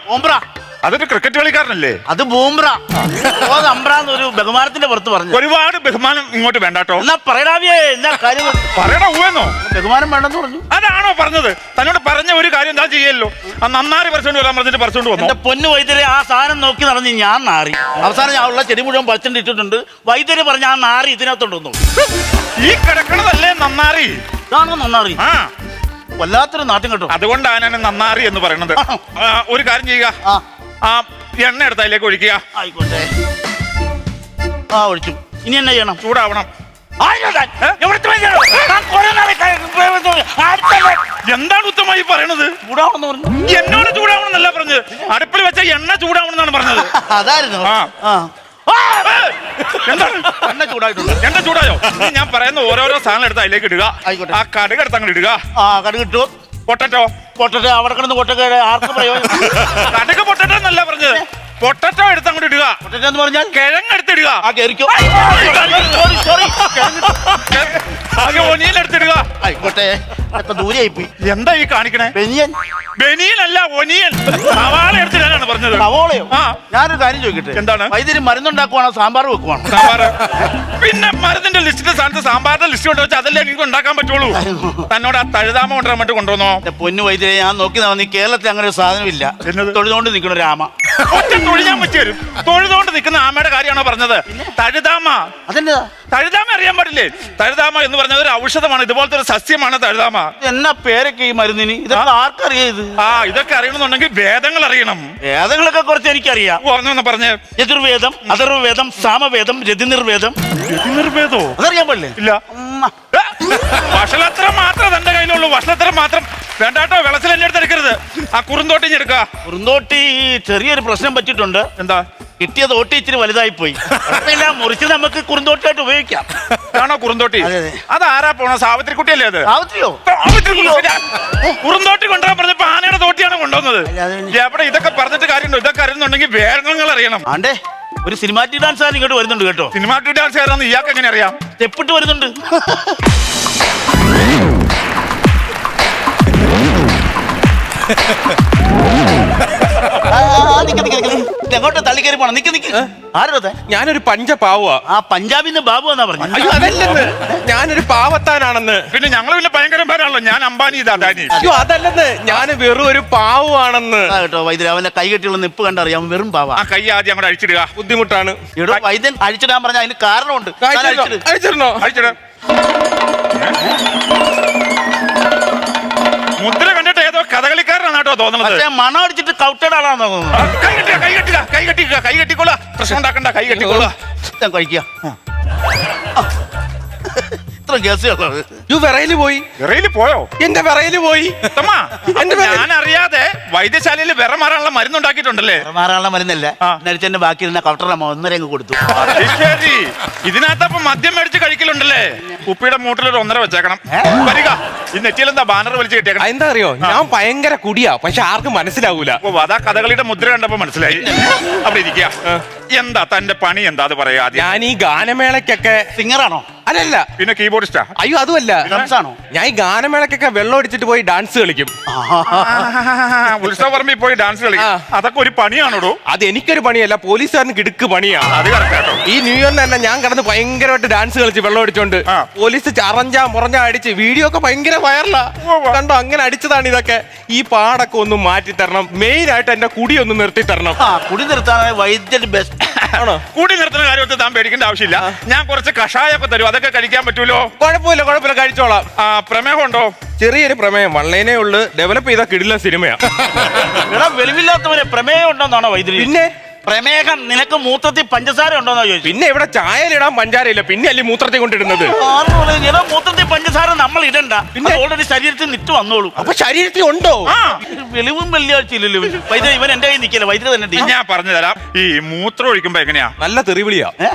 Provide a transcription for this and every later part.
ബൂംബ്ര. അതൊരു ക്രിക്കറ്റ് കളിക്കാരനല്ലേ? അത് ബൂംബ്ര. അമ്പ്രാന്നൊരു ബഹുമാനത്തിന്റെ പുറത്ത് പറഞ്ഞു. ഒരുപാട് ബഹുമാനം ഇങ്ങോട്ട് വേണ്ടാട്ടോ. എന്നാ പറയടാവിയേ, എന്താ കാര്യം? പറയടാ ഊന്നോ? ബഹുമാനം വേണ്ടെന്ന് പറഞ്ഞു. അതാണോ പറഞ്ഞത്? തന്നോട് പറഞ്ഞ ഒരു കാര്യം എന്താ ചെയ്യല്ലോ? ആ നന്നാരി പറിച്ചോണ്ട് വരാൻ പറഞ്ഞിട്ട് പറിച്ചോണ്ട് വന്നു. എന്റെ പൊന്നു വൈദ്യരെ, ആ സാധനം നോക്കി നടന്ന് ഞാൻ നാറി. അവസാനം ഞാൻ ഉള്ള ചെടി മുഴുവൻ പറിച്ചിട്ട് ഇട്ടിട്ടുണ്ട്. വൈദ്യര് പറഞ്ഞ ആ നാറി ഇതിനകത്തോണ്ട് ഈ കിടക്കണതല്ലേ നന്നാറി? ഇതാണോ നന്നാറി? ആ, വല്ലാത്തൊരു നാട്ടും കേട്ടോ. അതുകൊണ്ടാണ് ഞാൻ നന്നാറി എന്ന് പറയുന്നത്. ഒരു കാര്യം ചെയ്യുക, ആ എണ്ണ എടുത്ത് അതിലേക്ക് ഒഴിക്കുക. ആയിക്കോട്ടെ. ആ, ഒഴിച്ചു. ഇനി എന്നാ ചെയ്യണം? ചൂടാവണം. എന്താണ് ഉത്തമമായി പറയണത്? ചൂടാവണമെന്ന് പറഞ്ഞു. എന്നോട് ചൂടാവണമെന്നല്ല പറഞ്ഞത്, അടുപ്പിൽ വെച്ച എണ്ണ ചൂടാവണമെന്നാണ് പറഞ്ഞത്. അതായിരുന്നു. എന്താണ്? എണ്ണ ചൂടായിട്ടുണ്ട്. എണ്ണ ചൂടായോ? ഞാൻ പറയുന്ന ഓരോരോ സാധനം എടുത്ത് അതിലേക്ക് ഇടുക. ആയിക്കോട്ടെ. ആ കടുക് എടുത്ത് അങ്ങോട്ട് ഇടുക. ആ, കടുക് ഇട്ടു. പൊട്ടറ്റോ? പൊട്ടറ്റോ അവിടെ കിടന്ന് പൊട്ടൊക്കെ ആർക്ക് പ്രയോജനം? കടുക് പൊട്ടറ്റോ എന്നല്ല പറഞ്ഞത്, പൊട്ടറ്റോ എടുത്ത് അങ്ങോട്ട് ഇടുക. പൊട്ടറ്റോ എന്ന് പറഞ്ഞാൽ കിഴങ്ങ് എടുത്തിടുക. ആ, കേറിക്കോ. ഒനിയൻ എടുത്തിടുക. ആയിക്കോട്ടെ. ഇപ്പൊ ദൂരെയായി പോയി. എന്താ ഈ കാണിക്കണേ? ബനിയൻ. ബനിയൻ അല്ല, ഒനിയൻ. സവാള എടുത്തിടാനാണ് പറഞ്ഞത്. സവോളയോ? ആ, ഞാനൊരു കാര്യം ചോദിക്കട്ടെ. എന്താണ്? വൈദ്യുതി മരുന്നുണ്ടാക്കുവാണോ സാമ്പാർ വെക്കുവാണോ? സാമ്പാർ. പിന്നെ മരുന്നിന്റെ ലിസ്റ്റിന്റെ സ്ഥാനത്ത് സാമ്പാറിന്റെ ലിസ്റ്റ് കൊണ്ട് വെച്ചാൽ അതല്ലേ എനിക്ക് ഉണ്ടാക്കാൻ പറ്റുള്ളൂ. തന്നോട് ആ തഴുതാമ കൊണ്ടുവരാൻ വേണ്ടി കൊണ്ടുവന്നോ? പൊന്നു വൈദ്യുതി, ഞാൻ നോക്കി നീ കേരളത്തിൽ അങ്ങനെ ഒരു സാധനമില്ല. തൊഴുതുകൊണ്ട് നിൽക്കണ ഒരു ആമ. ഒറ്റ തൊഴിയാൻ പറ്റിയ തൊഴുതുകൊണ്ട് നിൽക്കുന്ന ആമയുടെ കാര്യമാണോ പറഞ്ഞത്? തഴുതാമ. അതെന്താ? തഴുതാമ അറിയാൻ പാടില്ലേ? തഴുതാമ എന്ന് പറഞ്ഞത് ഒരു ഔഷധമാണ്. ഇതുപോലത്തെ ഒരു സസ്യമാണ് തഴുതാമ. എന്നാ പേരൊക്കെ ഈ മരുന്നിന്? ഇതൊക്കെ ആർക്കറിയാം ഇത്? ആ, ഇതൊക്കെ അറിയണമെന്നുണ്ടെങ്കിൽ വേദങ്ങൾ അറിയണം. വേദങ്ങളൊക്കെ കുറച്ച് എനിക്കറിയാം. പറഞ്ഞേ. യജുർവേദം, അഥർവവേദം, സാമവേദം, രതിനിർവേദം. രതിനിർവേദോ? അതറിയാൻ പാടില്ലേ? ഇല്ല. വഷളത്രം മാത്രം തന്റെ കയ്യിലുള്ളൂ. വഷളത്രം മാത്രം വേണ്ടാട്ടോ. വെള്ളത്തിൽ എന്നെ എടുത്തെടുക്കരുത്. ആ കുറുന്തോട്ടി എടുക്കുക. കുറുന്തോട്ടി ചെറിയൊരു പ്രശ്നം പറ്റിയിട്ടുണ്ട്. എന്താ? കിട്ടിയത് ഓട്ടി ഇച്ചിരി വലുതായി പോയി. മുറിച്ച് നമുക്ക് കുറുന്തോട്ടിയായിട്ട് ഉപയോഗിക്കാം. ആണോ കുറുന്തോട്ടി? അത് ആരാ പോണ? സാവിത്രിക്കുട്ടിയല്ലേ അത്? സാവിത്രിയോ? കുറുന്തോട്ടി കൊണ്ടുവരാൻ പറഞ്ഞപ്പോ ആനയുടെ തോട്ടിയാണ് കൊണ്ടുവന്നത്. എവിടെ? ഇതൊക്കെ പറഞ്ഞിട്ട് കാര്യമുണ്ടോ? ഇതൊക്കെ അറിയുന്നുണ്ടെങ്കിൽ വേദങ്ങൾ അറിയണം. ആണ്ടേ, ഒരു സിനിമാറ്റിക് ഡാൻസ് ഇങ്ങോട്ട് വരുന്നുണ്ട് കേട്ടോ. സിനിമാറ്റിക് ഡാൻസ് ആരാന്ന് ഇയാൾക്ക് എങ്ങനെ അറിയാം? സ്റ്റെപ്പിട്ട് വരുന്നുണ്ട്. എങ്ങോട്ട് തള്ളിക്കറി പോണം? നിക്ക്. ആരുടെ? ഞാനൊരു പഞ്ചപാവുക. ആ, പഞ്ചാബിന്ന് ബാബു എന്നാ പറഞ്ഞു. അയ്യോ, അതല്ലെന്ന്, ഞാനൊരു പാവത്താനാണെന്ന്. പിന്നെ ഞങ്ങൾ പിന്നെ ഭയങ്കരന്മാരാണല്ലോ. ഞാൻ അംബാനി, ഇത് അദാനി. അയ്യോ, അതല്ലെന്ന്, ഞാൻ വെറും ഒരു പാവുവാണെന്ന്. കേട്ടോ വൈദ്യുതി, അവന്റെ കൈ കെട്ടിയുള്ള നിപ്പ് കണ്ടറിയാം. വെറും പാവ. ആ കൈ ആദ്യം അങ്ങോട്ട് അഴിച്ചിടുക. ബുദ്ധിമുട്ടാണ്. ഇവിടെ വൈദ്യൻ അഴിച്ചിടാൻ പറഞ്ഞ അതിന് കാരണമുണ്ട്. അഴിച്ചിടണോ? അഴിച്ചിട. മുദ്ര കണ്ടിട്ട് ഏതോ കഥകളിക്കാരനാണ് കേട്ടോ തോന്നുന്നത്. പക്ഷേ മണം അടിച്ചിട്ട് കൗട്ടയുടെ ആളാണെന്ന് തോന്നുന്നു. കൈ കെട്ടിക്കോളാ. പ്രശ്നം ഉണ്ടാക്കണ്ട. കൈ കെട്ടിക്കോളാ. കഴിക്കുക. ഇത്ര കേസുള്ളത്. വിറയില് പോയി. വിറയില് പോയോ? എന്റെ വിറയില് പോയി. ഞാൻ അറിയാതെ വൈദ്യശാലയിൽ വിറ മാറാനുള്ള മരുന്നുണ്ടാക്കിയിട്ടുണ്ടല്ലേ? മാറാനുള്ള മരുന്നല്ല, നരിച്ചെന്റെ ബാക്കി ഇരുന്ന കൗട്ടറമ്മ 1.5 കൊടുത്തു. ശരി. ഇതിനകത്തപ്പം മദ്യം മേടിച്ച് കഴിക്കലുണ്ടല്ലേ? കുപ്പിയുടെ മൂട്ടിലൊരു 1.5 വെച്ചേക്കണം. വരിക. ഈ നെറ്റിയിലെന്താ ബാനർ വലിച്ചു കിട്ടിയേക്കണം? എന്താ അറിയോ, ഞാൻ ഭയങ്കര കുടിയാ, പക്ഷെ ആർക്കും മനസ്സിലാവൂല. അതാ കഥകളിയുടെ മുദ്ര കണ്ടപ്പോ മനസ്സിലായി. അവിടെ ഇരിക്കുക. എന്താ തന്റെ പണി? എന്താ അത് പറയാ? ഞാൻ ഈ ഗാനമേളക്കൊക്കെ സിംഗറാണോ? അല്ലല്ല. പിന്നെ കീബോർഡിസ്റ്റാ? അയ്യോ, അതുമല്ല. ഡാൻസാണോ? ഞാൻ ഈ ഗാനമേളക്കൊക്കെ വെള്ളം അടിച്ചിട്ട് പോയി ഡാൻസ് കളിക്കും. ഉത്സവപറമ്പിൽ പോയി ഡാൻസ് കളിക്കും. അതൊക്കെ ഒരു പണിയാണോടോ? അത് എനിക്കൊരു പണിയല്ല, പോലീസുകാരന് കിടുക്ക് പണിയാണ്. അത് കറക്റ്റാട്ടോ. ഈ ന്യൂ ഇയറിന് തന്നെ ഞാൻ കിടന്ന് ഭയങ്കരമായിട്ട് ഡാൻസ് കളിച്ച് വെള്ളം അടിച്ചോണ്ട് പോലീസ് ചറഞ്ചാ മുറഞ്ഞാ അടിച്ച് വീഡിയോ ഒക്കെ ഭയങ്കര വൈറലാ. കണ്ടോ? അങ്ങനെ അടിച്ചതാണ് ഇതൊക്കെ. ഈ പാടൊക്കെ ഒന്ന് മാറ്റി തരണം. മെയിൻ ആയിട്ട് എന്റെ കുടി ഒന്ന് നിർത്തി തരണം. കുടി നിർത്താനാണ് വൈദ്യുതി ബെസ്റ്റ്. ആണോ? കൂടി നിർത്തുന്ന കാര്യത്തിൽ താൻ പേടിക്കേണ്ട ആവശ്യമില്ല. ഞാൻ കുറച്ച് കഷായൊക്കെ തരും. അതൊക്കെ കഴിക്കാൻ പറ്റൂലോ? കുഴപ്പമില്ല, കഴിച്ചോളാം. പ്രമേഹം ഉണ്ടോ? ചെറിയൊരു പ്രമേയം, വള്ളേനേ ഉള്ളു. ഡെവലപ്പ് ചെയ്ത കിടില സിനിമയാ. വെളിവില്ലാത്തവരെ പ്രമേയം ഉണ്ടോന്നാണോ വൈദ്യുതി? പിന്നെ പ്രമേഹം നിനക്ക് മൂത്രത്തിൽ പഞ്ചസാര ഉണ്ടോന്നാ ചോദിച്ചു. പിന്നെ ഇവിടെ ചായയിലിടാൻ പഞ്ചാരയില്ല, പിന്നെ അല്ലേ മൂത്രത്തിൽ കൊണ്ടിടുന്നത്? മൂത്രത്തിൽ പഞ്ചസാര നമ്മൾ ഇടണ്ട. പിന്നെ ഓൾറെഡി ശരീരത്തിൽ നിറ്റ് വന്നോളൂ. അപ്പൊ ശരീരത്തിൽ ഉണ്ടോ? വെളിവും വെള്ളിയാഴ്ച ഇല്ലല്ലോ വൈദ്യുതി. ഇവൻ എന്റെ കയ്യിൽ നിൽക്കില്ല. വൈദ്യുതി തന്നെ ഞാൻ പറഞ്ഞു തരാം. ഈ മൂത്രം ഒഴിക്കുമ്പോ എങ്ങനെയാ? നല്ല തെറിവിളിയാ.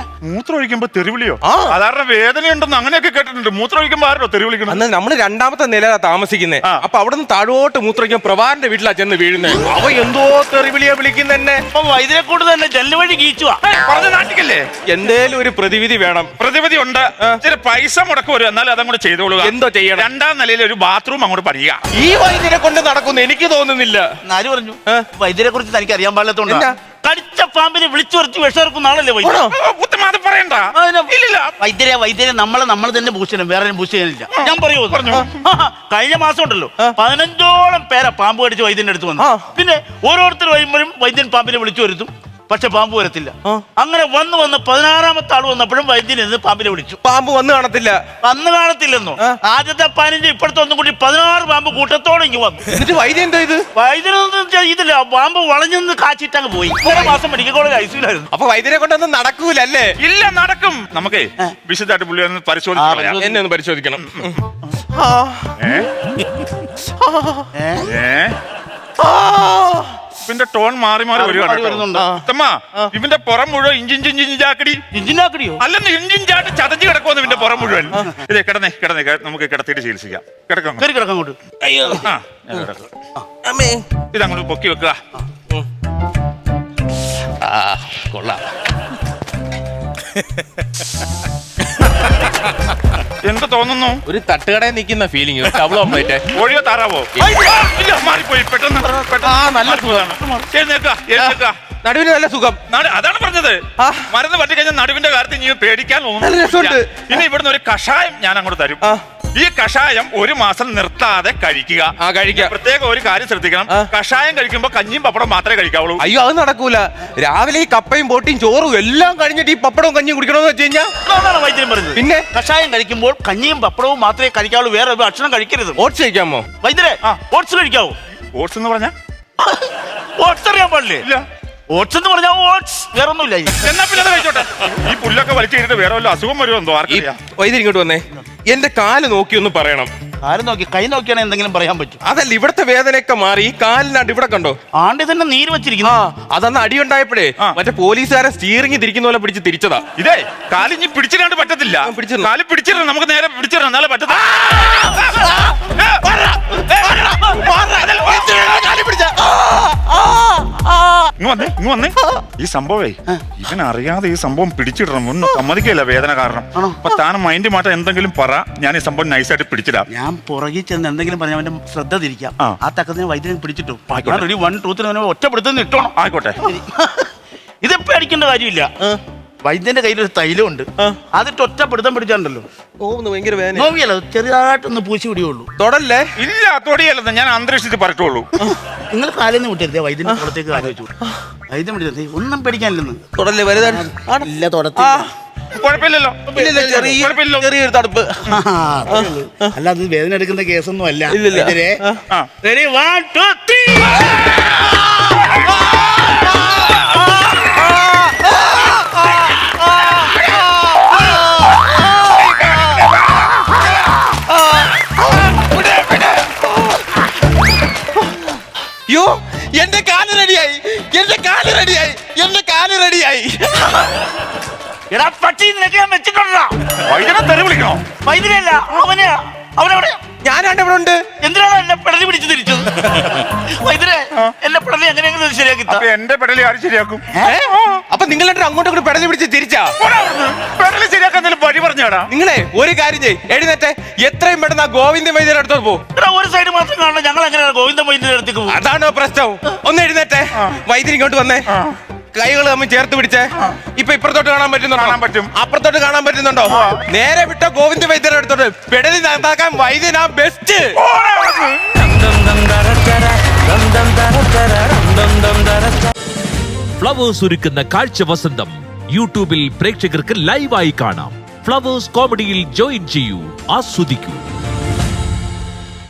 മൂത്രം ഒഴിക്കുമ്പോ തെറിവിളിയോ? സാധാരണ വേദനയുണ്ടെന്ന് അങ്ങനെയൊക്കെ കേട്ടിട്ടുണ്ട്. മൂത്രം ഒഴിക്കുമ്പോ ആരോ തെറിവിളിക്കണം? അന്ന് നമ്മള് 2ാമത്തെ നിലയിലാ താമസിക്കുന്നേ. അപ്പൊ അവിടെ നിന്ന് താഴോട്ട് മൂത്രമൊഴിക്കുമ്പോ പ്രഭാകരന്റെ വീട്ടിലാ ചെന്ന് വീഴുന്നേ. അവ എന്തോ തെറിവിളിയാ വിളിക്കുന്നതന്നെ. അപ്പൊ വൈദ്യുതി കൊണ്ട് തന്നെ ജനല് വഴി കീച്ചുവാ. പറഞ്ഞ നാട്ടിക്കല്ലേ? എന്തേലും ഒരു പ്രതിവിധി വേണം. പ്രതിവിധി ഉണ്ട്. ചില പൈസ മുടക്ക് വരും, എന്നാൽ അതങ്ങോട്ട് ചെയ്തോളുക. എന്തോ ചെയ്യണം? 2ാം നിലയിൽ ഒരു ബാത്റൂം അങ്ങോട്ട് പണിയുക. ഈ വൈദ്യരെ കൊണ്ട് നടക്കുന്നു എനിക്ക് തോന്നുന്നില്ല. ആര് പറഞ്ഞു? വൈദ്യരെ കുറിച്ച് തനിക്ക് അറിയാൻ പാടില്ലാത്തോണ്ടാ. എന്നാ? കടിച്ച പാമ്പിനെ വിളിച്ചു വരുത്തി വിഷമിറക്കുന്ന ആളല്ലേ വൈദ്യ. അത് പറയണ്ട. ഇല്ലില്ല. വൈദ്യരെ നമ്മൾ തന്നെ ഭൂഷണം, വേറെ ഭൂഷ ചെയ്യാനില്ല. ഞാൻ പറഞ്ഞു. കഴിഞ്ഞ മാസം ഉണ്ടല്ലോ 15ഓളം പേരെ പാമ്പ് കടിച്ച് വൈദ്യന്റെ അടുത്ത് വന്നു. പിന്നെ ഓരോരുത്തർ വരുമ്പോഴും വൈദ്യൻ പാമ്പിനെ വിളിച്ചു വരുത്തും, പക്ഷെ പാമ്പ് വരത്തില്ല. അങ്ങനെ വന്ന് 16ാമത്തെ ആള് വന്നപ്പോഴും വൈദ്യൻ എന്ന് പാമ്പിനെ വിളിച്ചു. പാമ്പ് വന്ന് കാണത്തില്ല. വന്ന് കാണത്തില്ലെന്നോ? ആദ്യത്തെ 15 ഇപ്പോഴത്തെ ഒന്നും കൂടി 16 പാമ്പ് കൂട്ടത്തോടെ ഇങ്ങ് വന്നു. എന്നിട്ട് വൈദ്യം എന്തോ ഇത്? വൈദ്യനൊന്നും ചെയ്തില്ല. പാമ്പ് വളഞ്ഞെന്ന് കാച്ചിട്ടങ്ങ് പോയി. 1 മാസം മെഡിക്കൽ കോളേജ് ഐസിയിലായിരുന്നു. അപ്പൊ വൈദ്യരെ കൊണ്ടൊന്നും നടക്കൂലല്ലേ? ഇല്ല, നടക്കും. നമുക്കേ വിശദമായിട്ട് പുള്ളി ഒന്ന് പരിശോധിക്കാം. എന്നെ ഒന്ന് പരിശോധിക്കണം. ഇവന്റെ ടോൺ മാറി മാറി വരുന്നുണ്ട്. ഇവന്റെ പുറം മുഴുവൻ ഇഞ്ചിഞ്ചാക്കടി. ഇഞ്ചിനാക്കടിയോ? അല്ലെന്ന് ഇഞ്ചിഞ്ചാട്ട് ചതഞ്ഞ് കിടക്കുമെന്ന് ഇവന്റെ പുറം മുഴുവൻ. ഇതേ കിടന്നേ നമുക്ക് കിടത്തിയിട്ട് ചികിത്സിക്കാം. കിടക്കാം. അങ്ങോട്ട്. ഇതങ്ങോട്ട് പൊക്കി വെക്കുക. കൊള്ളാം. എന്ത് തോന്നുന്നു? ഒരു തട്ടുകടയിൽ നിൽക്കുന്ന ഫീലിംഗ്. ഡബിൾ ഓംപ്ലേറ്റ്. കോഴിയോ താറാവോ? ഇല്ല, മാറിപ്പോയി. പെട്ടെന്ന് നല്ല സുഖമാണ്. എഴുന്നേക്ക. നടുവിന് നല്ല സുഖം. അതാണ് പറഞ്ഞത്. മരുന്ന് പറ്റിക്കഴിഞ്ഞാൽ നടുവിന്റെ കാര്യത്തിൽ നീ പേടിക്കാൻ നല്ല രസമുണ്ട്. ഇനി ഇവിടുന്ന് ഒരു കഷായം ഞാൻ അങ്ങോട്ട് തരും. ഈ കഷായം 1 മാസം നിർത്താതെ കഴിക്കുക. പ്രത്യേകം ഒരു കാര്യം ശ്രദ്ധിക്കണം. കഷായം കഴിക്കുമ്പോ കഞ്ഞിയും പപ്പടം മാത്രമേ കഴിക്കാവുള്ളൂ. അയ്യോ, അത് നടക്കൂല. രാവിലെ ഈ കപ്പയും ബോട്ടിയും ചോറും എല്ലാം കഴിഞ്ഞിട്ട് ഈ പപ്പടവും കഞ്ഞിയും കുടിക്കണമെന്ന് വെച്ച് കഴിഞ്ഞാൽ വൈദ്യം പറഞ്ഞത്. പിന്നെ കഷായം കഴിക്കുമ്പോൾ കഞ്ഞിയും പപ്പടവും മാത്രമേ കഴിക്കാവുള്ളൂ, വേറെ ഭക്ഷണം കഴിക്കരുത്. ഓട്സ് കഴിക്കാമോ വൈദ്യരെ? ഓട്സ് കഴിക്കാവോ? ഓട്സ് എന്ന് പറഞ്ഞാ ഓട്സ് അറിയാൻ പാടില്ലേ? ഇല്ല. ഓട്സ് എന്ന് പറഞ്ഞാൽ ഓട്സ്, വേറെ ഒന്നുമില്ല. എന്നാ പിന്നെ അത് കഴിച്ചോട്ടെ. ഈ പുല്ലൊക്കെ വലിച്ചു കഴിഞ്ഞിട്ട് വേറെ വല്ല അസുഖം വരുമോ എന്തോ ആർക്കറിയാം. വൈദ്യർ ഇങ്ങോട്ട് വന്നേ. എന്റെ കാല് നോക്കി ഒന്ന് പറയണം. കാല് നോക്കി? കൈ നോക്കിയാണെ എന്തെങ്കിലും പറയാൻ പറ്റും. അതല്ല, ഇവിടത്തെ വേദനയൊക്കെ മാറി ഈ കാലിനാണ്ട് ഇവിടെ കണ്ടോ? ആണ്ടി തന്നെ നീര് വെച്ചിരിക്കുന്നു. അതന്ന് അടിയുണ്ടായപ്പോഴേ മറ്റേ പോലീസുകാരെ സ്റ്റീറിംഗ് തിരിക്കുന്ന പോലെ പിടിച്ച് തിരിച്ചതാ. ഇതേ കാലിഞ്ഞ് പിടിച്ചിടാണ്ട് പറ്റത്തില്ല. കാല് പിടിച്ചിടണം, നമുക്ക് നേരെ പിടിച്ചിടണം, എന്നാലേ പറ്റത്തില്ല. ഇങ്ങ് വന്നേ. ഈ സംഭവേ ഇവനറിയാതെ ഈ സംഭവം പിടിച്ചിടണം. ഒന്നും സമ്മതിക്കില്ല വേദന കാരണം. അപ്പൊ താൻ മൈൻഡ് മാറ്റം എന്തെങ്കിലും പറ, ഞാൻ ഈ സംഭവം നൈസായിട്ട് പിടിച്ചിടാം. ഞാൻ പുറകിൽ ചെന്ന് എന്തെങ്കിലും പറഞ്ഞ അവന്റെ ശ്രദ്ധ തിരിക്കാം. ആ തക്കത്തിന് വൈദ്യുതി പിടിച്ചിട്ടു. 1 2 3 ഒറ്റപ്പെടുത്തുന്ന ഇട്ടോണം. ആയിക്കോട്ടെ. ഇതിപ്പോ അടിക്കേണ്ട കാര്യമില്ല. വൈദ്യന്റെ കയ്യിലൊരു തൈലമുണ്ട്, അതിട്ട് ഒറ്റപ്പെടുത്താൻ പിടിച്ചാണ്ടല്ലോ ഭയങ്കര വേദന. നോവിയല്ലോ, ചെറുതായിട്ടൊന്ന് പൂശി പിടിയുള്ളൂ. തൊടല്ലേ? ഇല്ല, തൊടിയല്ലെന്ന് ഞാൻ അന്തരീക്ഷത്തിൽ പറ്റുള്ളൂ. നിങ്ങൾ കാലിന്ന് വിട്ടരുതേ, വൈദ്യന്റെ പുറത്തേക്ക് കാല് വെച്ചു. വൈദ്യം പിടിച്ചത് ഒന്നും പേടിക്കാനില്ലെന്ന്. തൊടല്ലേ? വലുതാണ്. ഇല്ല, തൊടത്തില്ല. കുഴപ്പമില്ലല്ലോ. ചെറിയൊരു തടുപ്പ്. അല്ല, അത് വേദന എടുക്കുന്ന കേസൊന്നും അല്ല. ഇല്ല. Ready, 1 2 3. യോ, എന്റെ കാല് റെഡിയായി. എടാ പട്ടി, നിനക്ക് ഞാൻ വെച്ചിട്ടുണ്ടോ? വൈദ്യനെ തെറി വിളിക്കണോ? വൈദ്യനല്ല, അവനെവിടെ? ഞാനാണ്ട് ഇവിടെ ഉണ്ട്. എന്തിനാണ് എന്നെ പെടലി പിടിച്ച് തിരിച്ചത്? വൈദ്യരെ, എന്നെ പെടലി എങ്ങനെയെങ്കിലും ശരിയാക്കി. അപ്പൊ എന്റെ പെടലി ആര് ശരിയാക്കും? അപ്പൊ നിങ്ങൾ അങ്ങോട്ടും കൂടി പെടലി പിടിച്ച് തിരിച്ചാ? പെടലി ശരിയാക്കാൻ വഴി പറഞ്ഞാടാ. നിങ്ങളെ ഒരു കാര്യം ചെയ്യ്, എഴുന്നേറ്റെ എത്രയും പെട്ടെന്ന് ഗോവിന്ദ വൈദ്യരുടെ അടുത്ത് പോ. ഒരു സൈഡ് മാത്രം കാണണം, ഞങ്ങൾ എങ്ങനെയാണ് ഗോവിന്ദ വൈദ്യരുടെ അടുത്തേക്ക് പോകും? അതാണോ പ്രശ്നം? ഒന്ന് എഴുന്നേറ്റെ. വൈദ്യൻ ഇങ്ങോട്ട് വന്നേ. കൈകൾ തമ്മിൽ ചേർത്ത് പിടിച്ചേ. ഇപ്പൊ ഇപ്പുറത്തോട്ട് കാണാൻ പറ്റുന്നുണ്ടോ? കാണാൻ പറ്റും. അപ്പുറത്തോട്ട് കാണാൻ പറ്റുന്നുണ്ടോ? നേരെ വിട്ട ഗോവിന്ദ വൈദ്യരുടെ അടുത്തോട്ട്. പെടലി നന്നാക്കാൻ വൈദ്യനാ ബെസ്റ്റ്. ഫ്ലവേഴ്സ് ഒരുക്കുന്ന കാഴ്ച വസന്തം യൂട്യൂബിൽ പ്രേക്ഷകർക്ക് ലൈവായി കാണാം. ഫ്ലവേഴ്സ് കോമഡിയിൽ ജോയിൻ ചെയ്യൂ, ആസ്വദിക്കൂ.